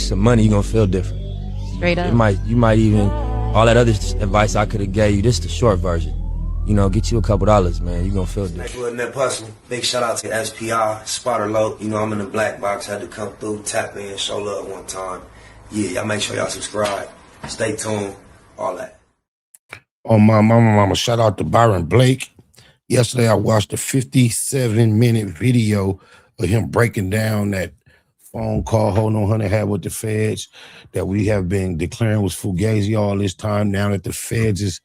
some money, you're gonna feel different. Straight up. You might even, all that other advice I could have gave you, this is the short version. You know, get you a couple dollars, man. You're gonna feel different. Next Net Hustle. Big shout out to SPI, Spotter Low. You know, I'm in the black box. Had to come through, tap in, show love one time. Yeah, y'all make sure y'all subscribe. Stay tuned. All that. On my mama, shout out to Byron Blake. Yesterday, I watched a 57-minute video of him breaking down that phone call Hold On 100 had with the feds that we have been declaring was Fugazi all this time. Now that the feds is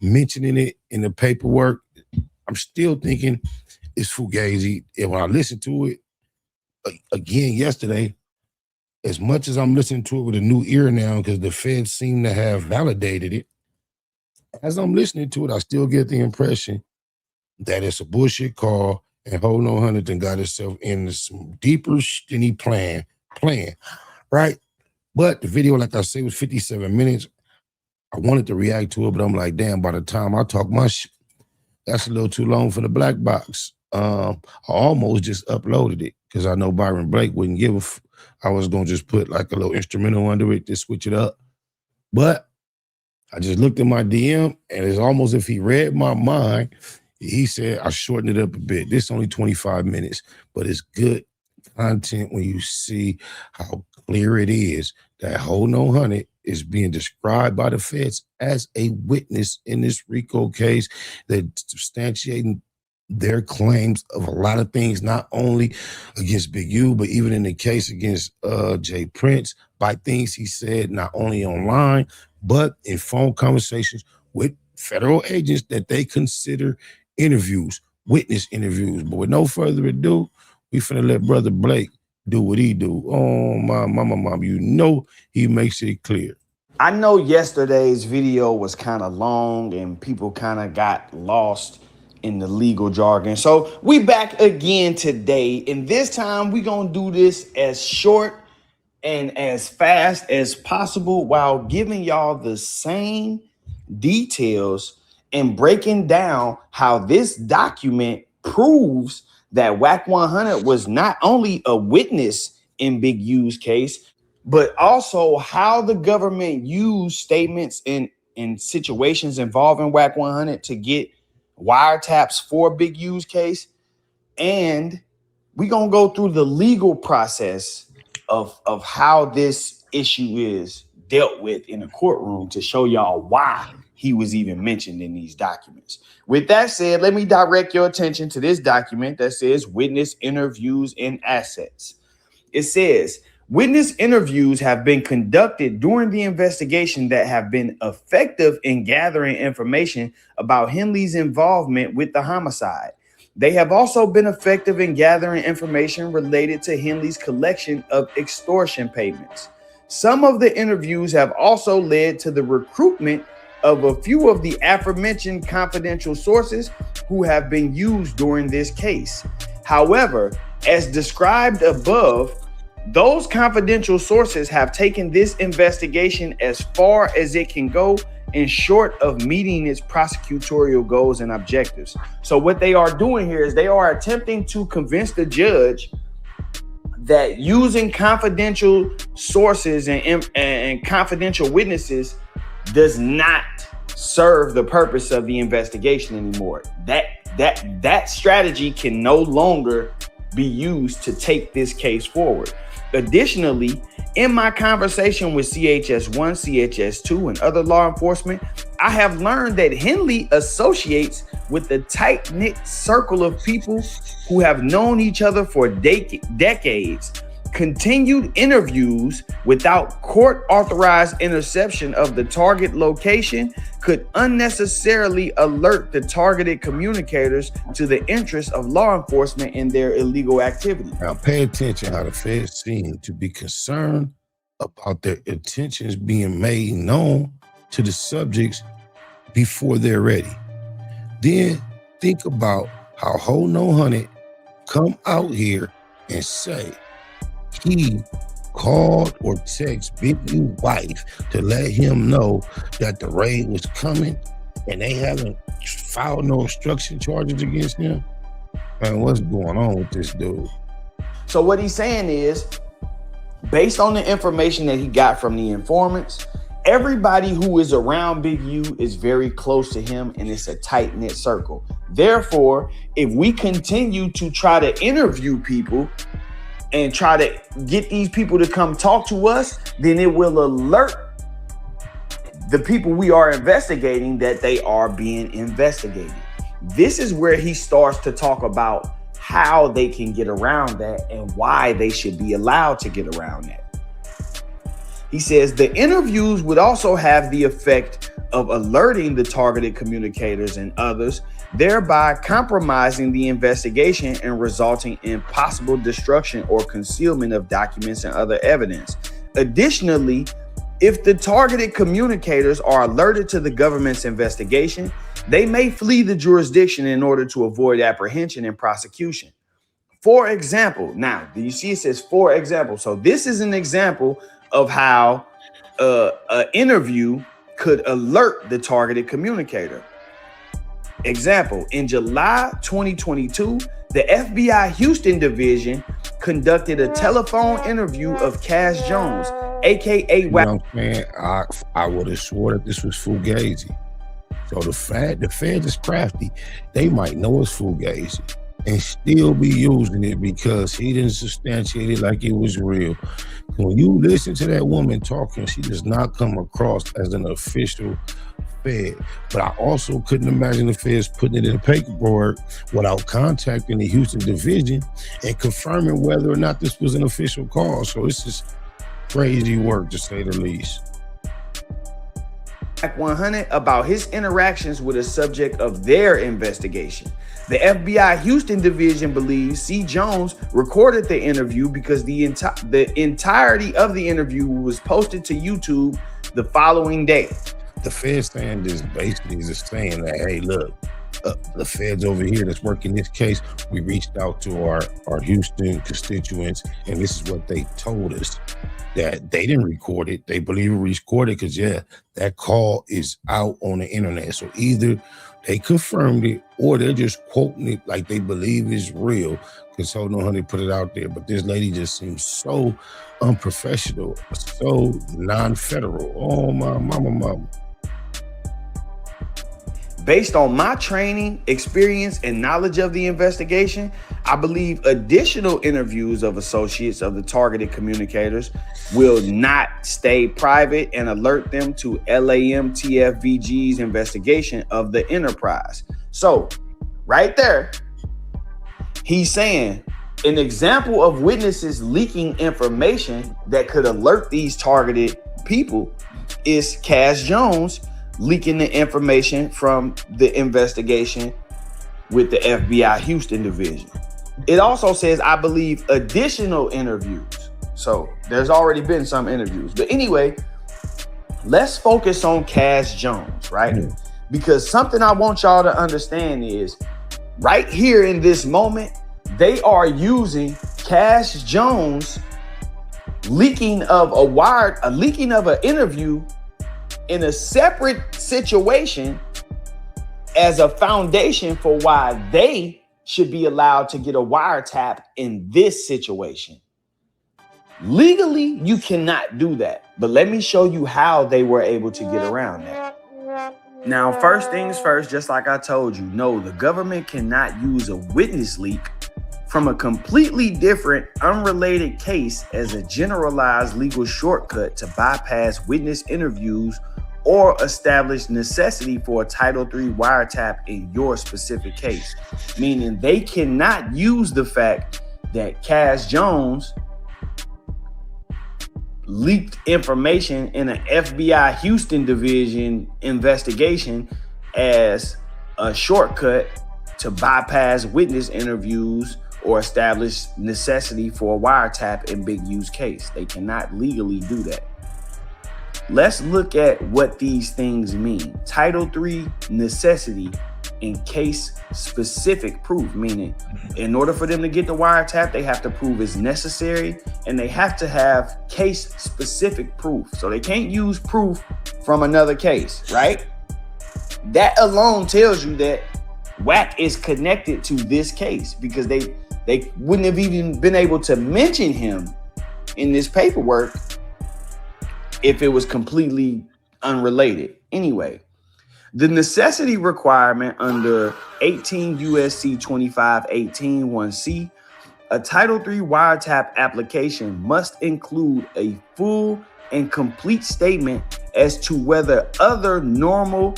mentioning it in the paperwork, I'm still thinking it's Fugazi. And when I listened to it again yesterday, as much as I'm listening to it with a new ear now because the feds seem to have validated it, as I'm listening to it, I still get the impression that it's a bullshit call and Hold On 100 and got itself into some deeper shit than he playing, right? But the video, like I said, was 57 minutes. I wanted to react to it, but I'm like, damn, by the time I talk my shit, that's a little too long for the black box. I almost just uploaded it because I know Byron Blake wouldn't give a I was going to just put like a little instrumental under it to switch it up. But I just looked at my DM, and it's almost if he read my mind. He said, I shortened it up a bit. This is only 25 minutes, but it's good content when you see how clear it is that Hold On 100 is being described by the feds as a witness in this RICO case, that substantiating their claims of a lot of things, not only against Big U, but even in the case against Jay Prince, by things he said not only online, but in phone conversations with federal agents that they consider interviews, witness interviews. But with no further ado, we finna let Brother Blake do what he do. Oh, my mama, you know he makes it clear. I know yesterday's video was kind of long and people kind of got lost in the legal jargon. So we back again today, and this time we gonna do this as short and as fast as possible while giving y'all the same details and breaking down how this document proves that Wack100 was not only a witness in Big U's case, but also how the government used statements in situations involving Wack100 to get wiretaps for Big U's case. And we're going to go through the legal process of how this issue is dealt with in a courtroom to show y'all why he was even mentioned in these documents. With that said, let me direct your attention to this document that says witness interviews and assets. It says, witness interviews have been conducted during the investigation that have been effective in gathering information about Henley's involvement with the homicide. They have also been effective in gathering information related to Henley's collection of extortion payments. Some of the interviews have also led to the recruitment of a few of the aforementioned confidential sources who have been used during this case. However, as described above, those confidential sources have taken this investigation as far as it can go and short of meeting its prosecutorial goals and objectives. So what they are doing here is they are attempting to convince the judge that using confidential sources and confidential witnesses does not serve the purpose of the investigation anymore. That strategy can no longer be used to take this case forward. Additionally, in my conversation with CHS-1, CHS-2, and other law enforcement, I have learned that Henley associates with a tight-knit circle of people who have known each other for decades. Continued interviews without court-authorized interception of the target location could unnecessarily alert the targeted communicators to the interests of law enforcement in their illegal activity. Now pay attention how the feds seem to be concerned about their intentions being made known to the subjects before they're ready. Then think about how Hold On 100 come out here and say he called or texted Big U's wife to let him know that the raid was coming and they haven't filed no obstruction charges against him. Man, what's going on with this dude? So what he's saying is Based on the information that he got from the informants, everybody who is around Big U is very close to him, and it's a tight-knit circle. Therefore, if we continue to try to interview people and try to get these people to come talk to us, then it will alert the people we are investigating that they are being investigated. This is where he starts to talk about how they can get around that and why they should be allowed to get around that. He says the interviews would also have the effect of alerting the targeted communicators and others, thereby compromising the investigation and resulting in possible destruction or concealment of documents and other evidence. Additionally, if the targeted communicators are alerted to the government's investigation, they may flee the jurisdiction in order to avoid apprehension and prosecution. For example, now, do you see it says for example? So this is an example of how an interview could alert the targeted communicator. Example, in July 2022, the FBI Houston Division conducted a telephone interview of Cass Jones, aka Wack. You know what I'm saying? I would have swore that this was Fugazi. So the feds is crafty. They might know it's Fugazi and still be using it because he didn't substantiate it like it was real. When you listen to that woman talking, she does not come across as an official Fed. But I also couldn't imagine the feds putting it in the paperwork without contacting the Houston Division and confirming whether or not this was an official call. So it's just crazy work, to say the least. Wack100 about his interactions with a subject of their investigation. The FBI Houston Division believes C. Jones recorded the interview because the entirety of the interview was posted to YouTube the following day. The feds saying this basically is just saying that, hey, look, the feds over here that's working this case, we reached out to our Houston constituents, and this is what they told us, that they didn't record it. They believe it recorded because, yeah, that call is out on the internet. So either they confirmed it or they're just quoting it like they believe it's real because so know how they put it out there. But this lady just seems so unprofessional, so non-federal. Oh, my mama. Based on my training, experience, and knowledge of the investigation, I believe additional interviews of associates of the targeted communicators will not stay private and alert them to LAMTFVG's investigation of the enterprise. So right there, he's saying an example of witnesses leaking information that could alert these targeted people is Cass Jones leaking the information from the investigation with the FBI Houston Division. It also says, I believe, additional interviews. So there's already been some interviews. But anyway, let's focus on Cass Jones, right? Because something I want y'all to understand is right here in this moment, they are using Cass Jones leaking of an interview in a separate situation as a foundation for why they should be allowed to get a wiretap in this situation. Legally, you cannot do that. But let me show you how they were able to get around that. Now, first things first, just like I told you, no, the government cannot use a witness leak from a completely different, unrelated case as a generalized legal shortcut to bypass witness interviews or establish necessity for a Title III wiretap in your specific case. Meaning they cannot use the fact that Cass Jones leaked information in an FBI Houston Division investigation as a shortcut to bypass witness interviews or establish necessity for a wiretap in Big U's case. They cannot legally do that. Let's look at what these things mean. Title III necessity in case specific proof, meaning in order for them to get the wiretap, they have to prove it's necessary and they have to have case specific proof. So they can't use proof from another case, right? That alone tells you that Wack is connected to this case because they wouldn't have even been able to mention him in this paperwork if it was completely unrelated. Anyway, the necessity requirement under 18 USC 2518 1C, a Title III wiretap application must include a full and complete statement as to whether other normal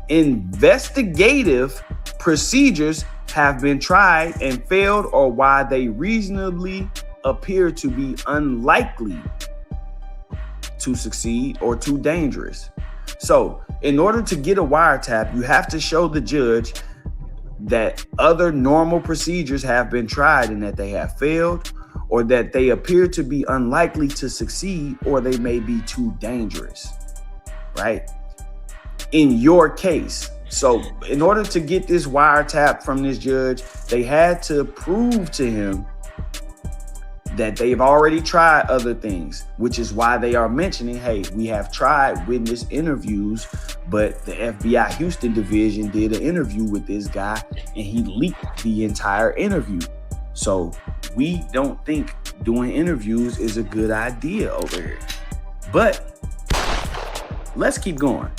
investigative procedures have been tried and failed, or why they reasonably appear to be unlikely to succeed or too dangerous. So in order to get a wiretap, you have to show the judge that other normal procedures have been tried and that they have failed, or that they appear to be unlikely to succeed, or they may be too dangerous, right? In your case. So in order to get this wiretap from this judge, they had to prove to him that they've already tried other things, which is why they are mentioning, hey, we have tried witness interviews, but the FBI Houston division did an interview with this guy and he leaked the entire interview. So we don't think doing interviews is a good idea over here. But let's keep going.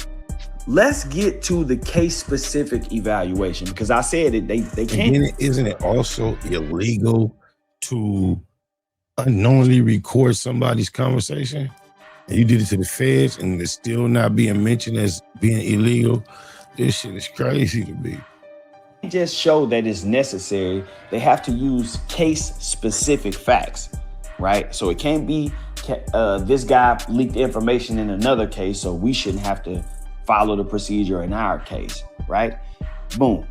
Let's get to the case-specific evaluation, because I said it, they can't. And then isn't it also illegal to unknowingly record somebody's conversation? And you did it to the feds and it's still not being mentioned as being illegal. This shit is crazy to me. Just show that it's necessary. They have to use case-specific facts, right? So it can't be this guy leaked information in another case, so we shouldn't have to follow the procedure in our case, right? Boom.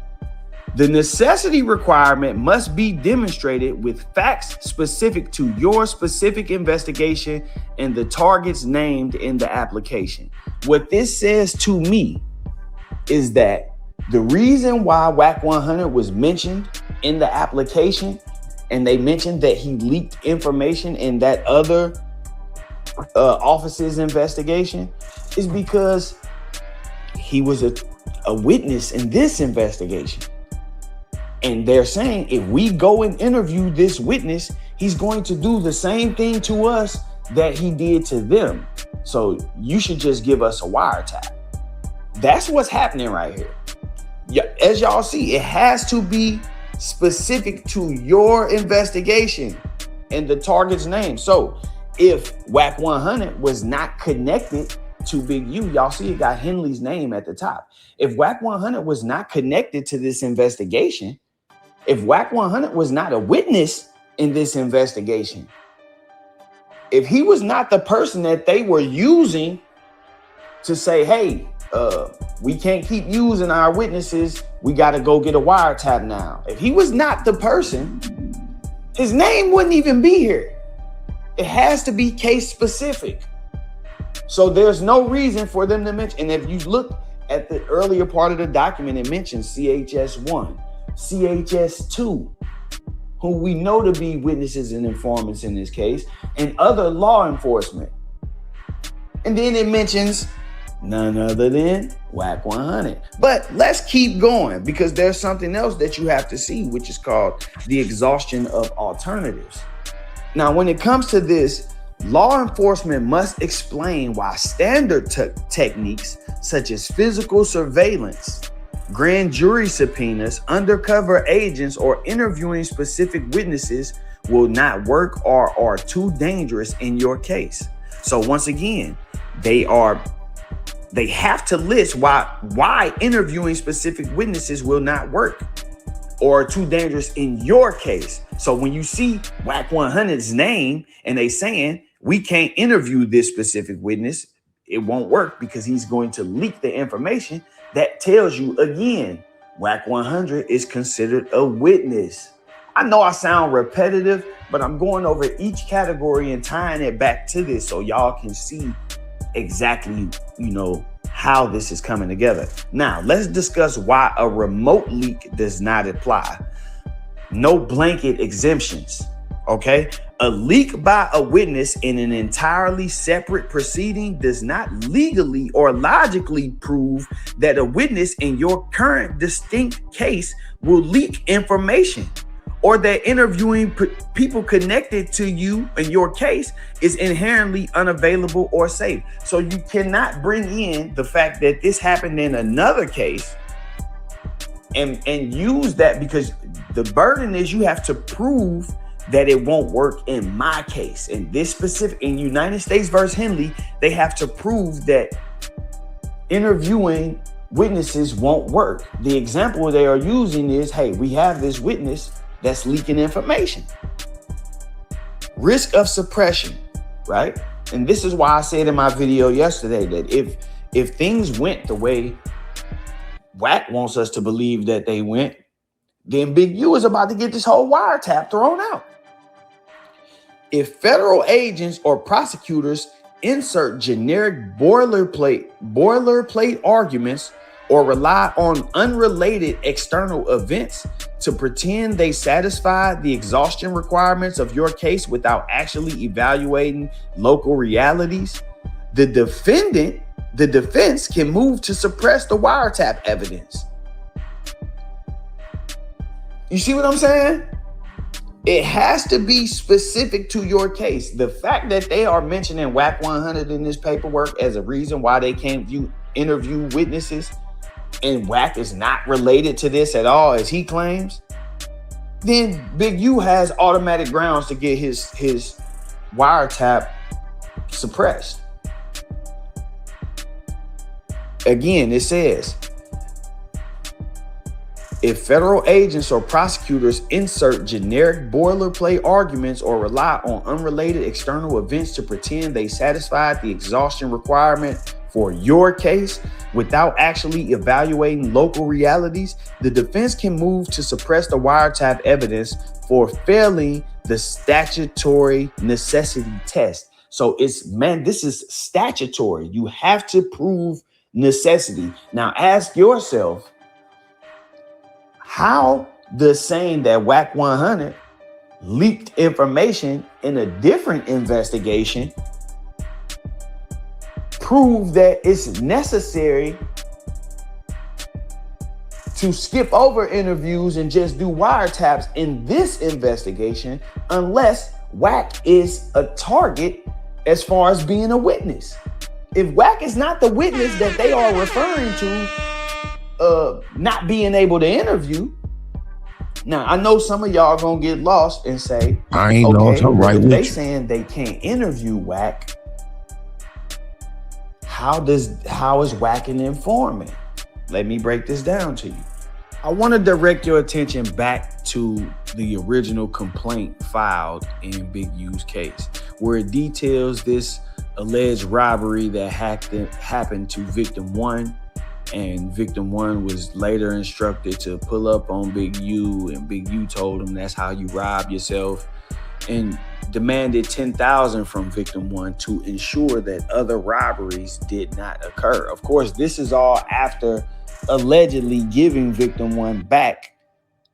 The necessity requirement must be demonstrated with facts specific to your specific investigation and the targets named in the application. What this says to me is that the reason why Wack100 was mentioned in the application, and they mentioned that he leaked information in that other office's investigation, is because he was a witness in this investigation. And they're saying if we go and interview this witness, he's going to do the same thing to us that he did to them. So you should just give us a wiretap. That's what's happening right here. Yeah, as y'all see, it has to be specific to your investigation and the target's name. So if Wack100 was not connected to Big U, y'all see it got Henley's name at the top. If Wack100 was not connected to this investigation, if Wack100 was not a witness in this investigation, if he was not the person that they were using to say, hey, we can't keep using our witnesses, we got to go get a wiretap now. If he was not the person, his name wouldn't even be here. It has to be case specific. So there's no reason for them to mention. And if you look at the earlier part of the document, it mentions CHS1, CHS2, who we know to be witnesses and informants in this case, and other law enforcement. And then it mentions none other than Wack100. But let's keep going, because there's something else that you have to see, which is called the exhaustion of alternatives. Now, when it comes to this, law enforcement must explain why standard techniques such as physical surveillance, grand jury subpoenas, undercover agents, or interviewing specific witnesses will not work or are too dangerous in your case. So once again, they have to list why interviewing specific witnesses will not work or too dangerous in your case. So when you see Wack100's name and they saying we can't interview this specific witness, it won't work because he's going to leak the information. That tells you again, Wack100 is considered a witness. I know I sound repetitive, but I'm going over each category and tying it back to this so y'all can see exactly, how this is coming together. Now, let's discuss why a remote leak does not apply. No blanket exemptions, okay? A leak by a witness in an entirely separate proceeding does not legally or logically prove that a witness in your current distinct case will leak information or that interviewing people connected to you in your case is inherently unavailable or safe. So you cannot bring in the fact that this happened in another case and use that, because the burden is you have to prove that it won't work in my case. In this specific, in United States versus Henley, they have to prove that interviewing witnesses won't work. The example they are using is, hey, we have this witness that's leaking information. Risk of suppression, right? And this is why I said in my video yesterday that if things went the way Wack wants us to believe that they went, then Big U is about to get this whole wiretap thrown out. If federal agents or prosecutors insert generic boilerplate arguments or rely on unrelated external events to pretend they satisfy the exhaustion requirements of your case without actually evaluating local realities, the defense can move to suppress the wiretap evidence. You see what I'm saying? It has to be specific to your case. The fact that they are mentioning Wack100 in this paperwork as a reason why they can't interview witnesses, and Wack is not related to this at all, as he claims, then Big U has automatic grounds to get his wiretap suppressed. Again, it says, if federal agents or prosecutors insert generic boilerplate arguments or rely on unrelated external events to pretend they satisfied the exhaustion requirement for your case without actually evaluating local realities, the defense can move to suppress the wiretap evidence for failing the statutory necessity test. So this is statutory. You have to prove necessity. Now ask yourself, how does saying that Wack100 leaked information in a different investigation prove that it's necessary to skip over interviews and just do wiretaps in this investigation unless Wack is a target as far as being a witness? If Wack is not the witness that they are referring to, not being able to interview. Now, I know some of y'all gonna get lost and say, I ain't know, I'm right with you. They saying they can't interview Wack. How is Wack an informant? Let me break this down to you. I want to direct your attention back to the original complaint filed in Big U's case, where it details this alleged robbery that happened to victim 1. And victim 1 was later instructed to pull up on Big U, and Big U told him that's how you rob yourself, and demanded $10,000 from victim 1 to ensure that other robberies did not occur. Of course, this is all after allegedly giving victim 1 back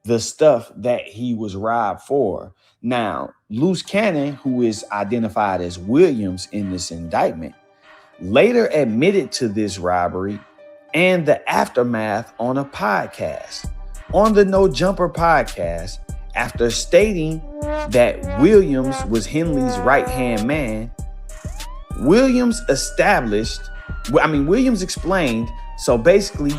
the stuff that he was robbed for. Now, Loose Cannon, who is identified as Williams in this indictment, later admitted to this robbery and the aftermath on a podcast, on the No Jumper podcast, after stating that Williams was Henley's right-hand man. Williams explained, so basically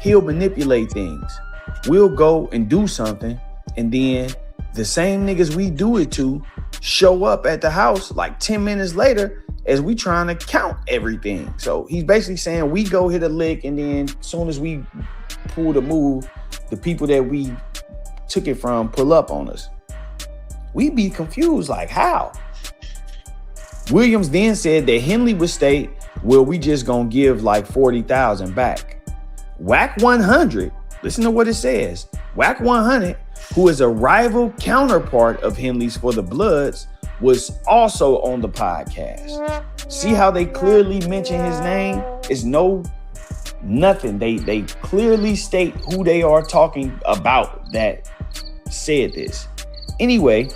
he'll manipulate things. We'll go and do something, and then the same niggas we do it to show up at the house like 10 minutes later as we trying to count everything. So he's basically saying we go hit a lick, and then as soon as we pull the move, the people that we took it from pull up on us. We be confused, like how? Williams then said that Henley would state, well, we just gonna give like 40,000 back. Wack100, listen to what it says. Wack100, who is a rival counterpart of Henley's for the Bloods, was also on the podcast. See how they clearly mention his name? It's nothing. They clearly state who they are talking about that said this. Anyway,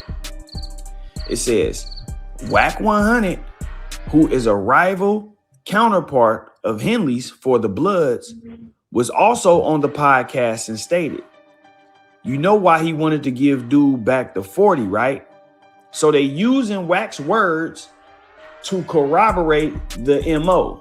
it says Wack100, who is a rival counterpart of Henley's for the Bloods, was also on the podcast and stated, You know why he wanted to give dude back the 40, right? So they using Wack's words to corroborate the MO.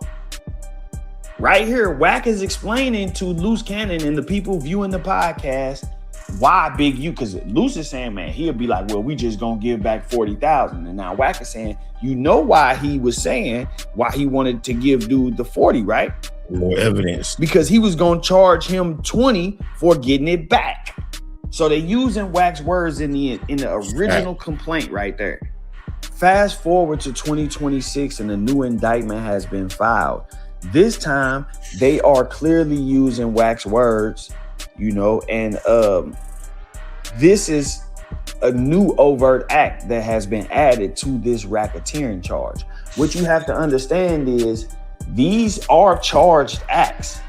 Right here, Wack is explaining to Loose Cannon and the people viewing the podcast why Big U, because Loose is saying, man, he'll be like, well, we just gonna give back 40,000. And now Wack is saying, you know why he was saying why he wanted to give dude the 40, right? More evidence. Because he was gonna charge him 20 for getting it back. So they using Wack's words in the original complaint right there. Fast forward to 2026 and a new indictment has been filed. This time they are clearly using Wack's words, you know, and this is a new overt act that has been added to this racketeering charge. What you have to understand is these are charged acts,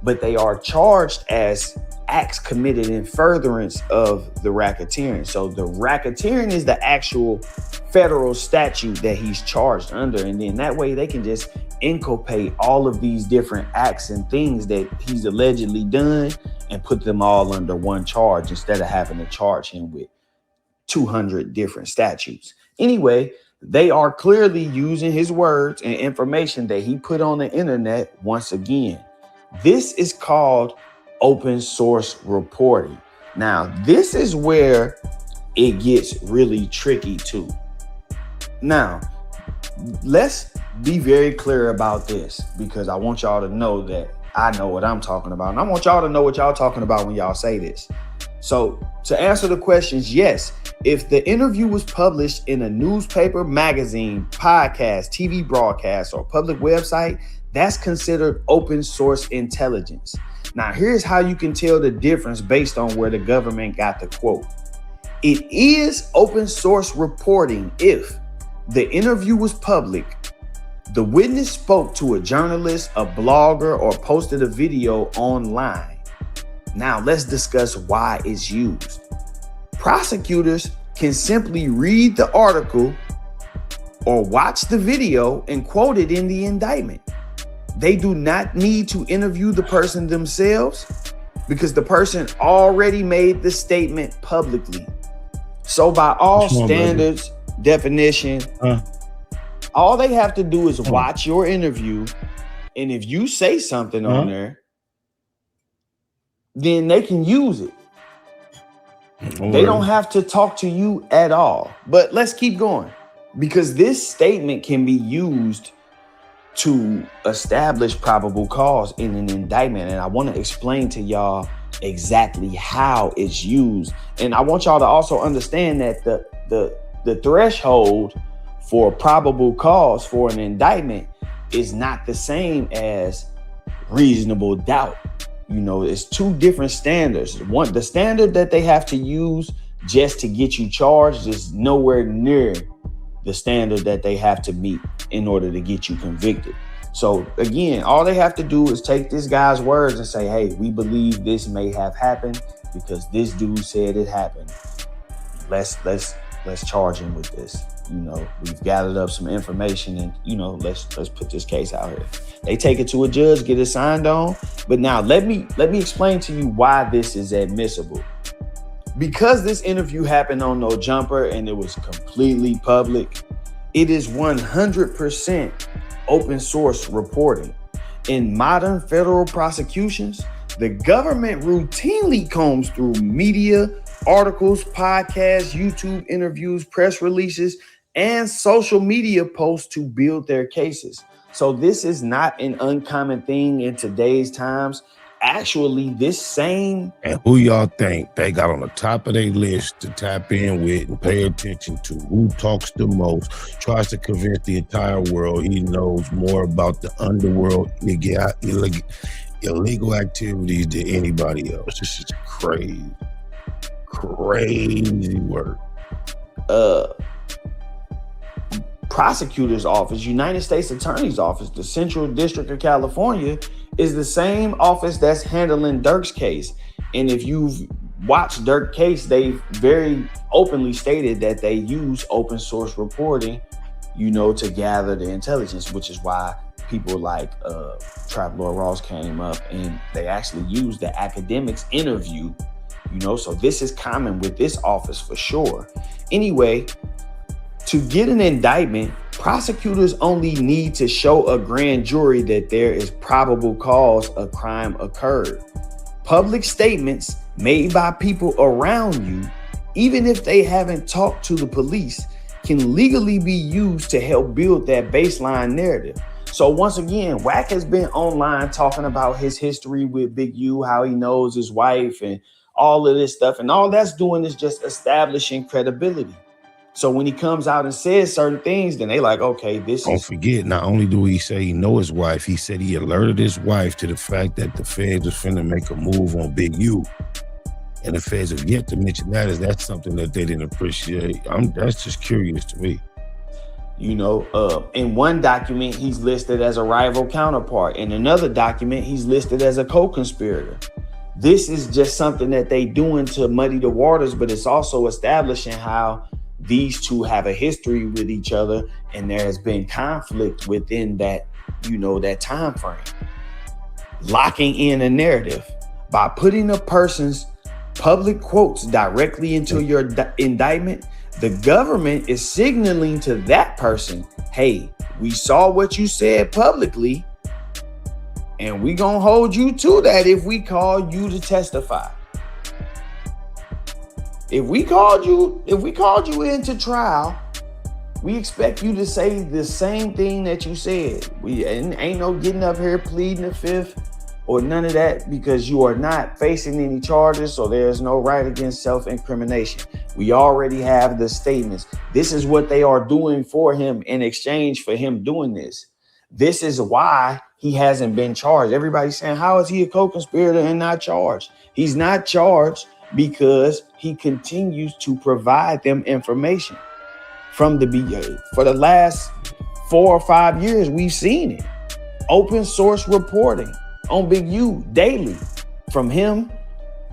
but they are charged as acts committed in furtherance of the racketeering. So the racketeering is the actual federal statute that he's charged under. And then that way they can just inculpate all of these different acts and things that he's allegedly done and put them all under one charge instead of having to charge him with 200 different statutes. Anyway, they are clearly using his words and information that he put on the internet once again. This is called open source reporting. Now, this is where it gets really tricky too. Now, let's be very clear about this because I want y'all to know that I know what I'm talking about. And I want y'all to know what y'all talking about when y'all say this. So to answer the questions, yes, if the interview was published in a newspaper, magazine, podcast, TV broadcast, or public website, that's considered open source intelligence. Now, here's how you can tell the difference based on where the government got the quote. It is open source reporting if the interview was public, the witness spoke to a journalist, a blogger, or posted a video online. Now, let's discuss why it's used. Prosecutors can simply read the article or watch the video and quote it in the indictment. They do not need to interview the person themselves because the person already made the statement publicly. So by all standards, definition, all they have to do is watch your interview. And if you say something on there, then they can use it. They don't have to talk to you at all. But let's keep going because this statement can be used to establish probable cause in an indictment. And I want to explain to y'all exactly how it's used. And I want y'all to also understand that the threshold for probable cause for an indictment is not the same as reasonable doubt. You know, it's two different standards. One, the standard that they have to use just to get you charged is nowhere near the standard that they have to meet in order to get you convicted. So again, all they have to do is take this guy's words and say, hey, we believe this may have happened because this dude said it happened. Let's charge him with this. You know, we've gathered up some information and, you know, let's put this case out here. They take it to a judge, get it signed on. But now let me explain to you why this is admissible. Because this interview happened on No Jumper and it was completely public, it is 100% open source reporting. In modern federal prosecutions, the government routinely combs through media, articles, podcasts, YouTube interviews, press releases, and social media posts to build their cases. So this is not an uncommon thing in today's times. Actually, this same... And who y'all think they got on the top of their list to tap in with and pay attention to? Who talks the most, tries to convince the entire world he knows more about the underworld, illegal activities than anybody else? This is crazy work. Prosecutor's office, United States Attorney's Office, the Central District of California is the same office that's handling Dirk's case. And if you've watched Dirk's case, they've very openly stated that they use open source reporting, you know, to gather the intelligence, which is why people like Trap Lord Ross came up and they actually used the academics interview, So this is common with this office for sure. Anyway, to get an indictment, prosecutors only need to show a grand jury that there is probable cause a crime occurred. Public statements made by people around you, even if they haven't talked to the police, can legally be used to help build that baseline narrative. So once again, Wack has been online talking about his history with Big U, how he knows his wife and all of this stuff. And all that's doing is just establishing credibility. So when he comes out and says certain things, then they like, okay, this Don't is... forget, not only do he say he know his wife, he said he alerted his wife to the fact that the feds was finna make a move on Big U. And the feds have yet to mention that. Is that something that they didn't appreciate? That's just curious to me. In one document, he's listed as a rival counterpart. In another document, he's listed as a co-conspirator. This is just something that they doing to muddy the waters, but it's also establishing how these two have a history with each other, and there has been conflict within that, that time frame. Locking in a narrative by putting a person's public quotes directly into your indictment, the government is signaling to that person, hey, we saw what you said publicly, and we gonna hold you to that if we call you to testify. If we called you into trial, we expect you to say the same thing that you said. We ain't no getting up here pleading the fifth or none of that, because you are not facing any charges, so there's no right against self-incrimination. We already have the statements. This is what they are doing for him in exchange for him doing this. This is why he hasn't been charged. Everybody's saying, how is he a co-conspirator and not charged? He's not charged because he continues to provide them information from the beginning. For the last 4 or 5 years, we've seen it. Open source reporting on Big U daily from him,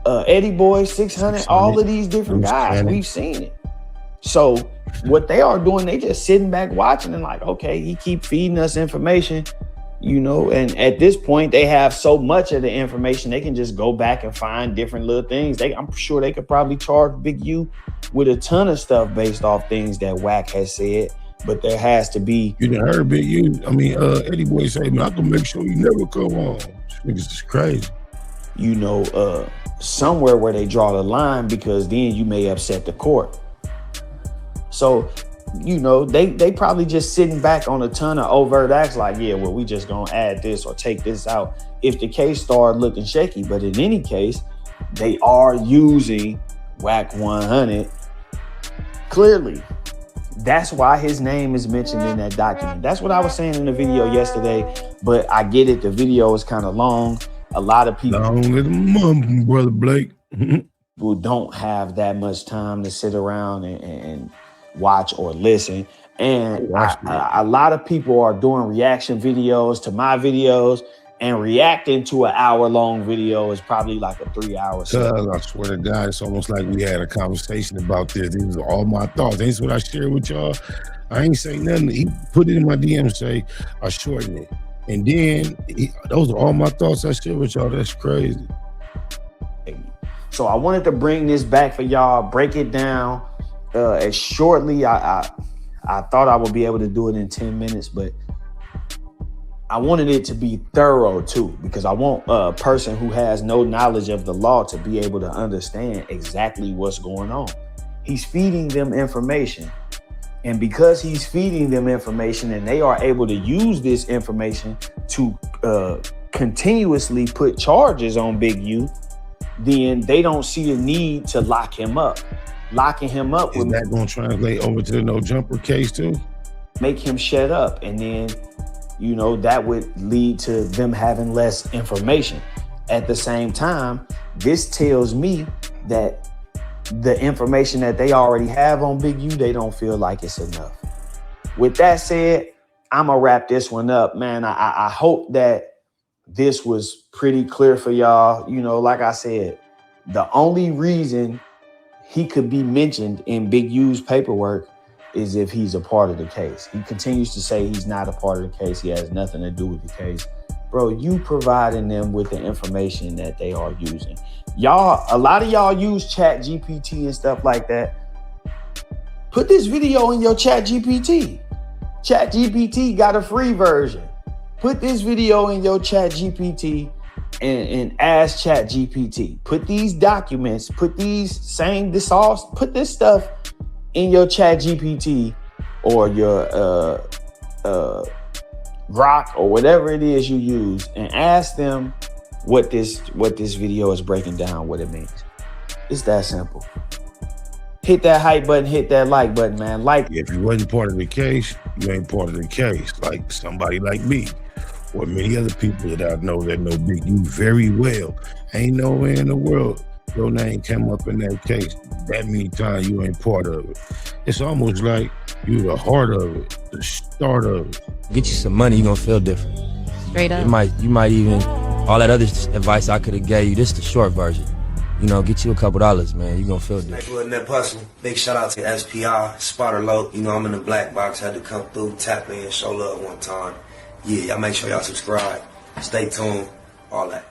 Eddie Boy, 600, all of these different guys. We've seen it. So what they are doing, they just sitting back watching and like, okay, he keep feeding us information, and at this point they have so much of the information, they can just go back and find different little things. I'm sure they could probably charge Big U with a ton of stuff based off things that Wack has said, but there has to be... You done heard Big U? Eddie Boy say, man, I can make sure you never come on. Niggas is crazy. Somewhere where they draw the line, because then you may upset the court. So, they probably just sitting back on a ton of overt acts like, yeah, well, we just gonna add this or take this out if the case started looking shaky. But in any case, they are using Wack100 clearly. That's why his name is mentioned in that document. That's what I was saying in the video yesterday, but I get it. The video is kind of long. A lot of people... Long as a mum, Brother Blake. Who don't have that much time to sit around and watch or listen. And a lot of people are doing reaction videos to my videos, and reacting to an hour-long video is probably like a 3-hour show. I swear to God, it's almost like we had a conversation about this. These are all my thoughts. That's what I shared with y'all. I ain't say nothing. He put it in my DM, say I shortened it. And then those are all my thoughts I shared with y'all. That's crazy. So I wanted to bring this back for y'all, break it down as shortly. I thought I would be able to do it in 10 minutes, but I wanted it to be thorough too, because I want a person who has no knowledge of the law to be able to understand exactly what's going on. He's feeding them information. And because he's feeding them information and they are able to use this information to continuously put charges on Big U, then they don't see the need to lock him up. Locking him up is that going to translate over to the no jumper case too? Make him shut up, and then that would lead to them having less information. At the same time, this tells me that the information that they already have on Big U, they don't feel like it's enough. With that said, I'm gonna wrap this one up, man. I hope that this was pretty clear for y'all. Like I said, the only reason he could be mentioned in Big U's paperwork is if he's a part of the case. He continues to say he's not a part of the case. He has nothing to do with the case. bro, you providing them with the information that they are using. Y'all, a lot of y'all use Chat GPT and stuff like that. Put this video in your Chat GPT. Chat GPT got a free version. Put this video in your Chat GPT and ask Chat GPT. Put these documents, put this stuff in your Chat GPT or your Grok or whatever it is you use, and ask them what this video is breaking down, what it means. It's that simple. Hit that hype button, hit that like button, man. Like, If you wasn't part of the case, you ain't part of the case. Like somebody like me, or many other people that I know that know Big U very well. Ain't nowhere in the world your name came up in that case that many times. You ain't part of it. It's almost like you the heart of it, the start of it. Get you some money, you gonna feel different. Straight up. You might even, all that other advice I could have gave you, this the short version. You know, get you a couple dollars, man. You gonna feel different. Next little net hustle. Big shout out to SPI, Spotter Low. You know, I'm in the black box. Had to come through, tap in, show love one time. Yeah, y'all make sure y'all subscribe. Stay tuned. All that.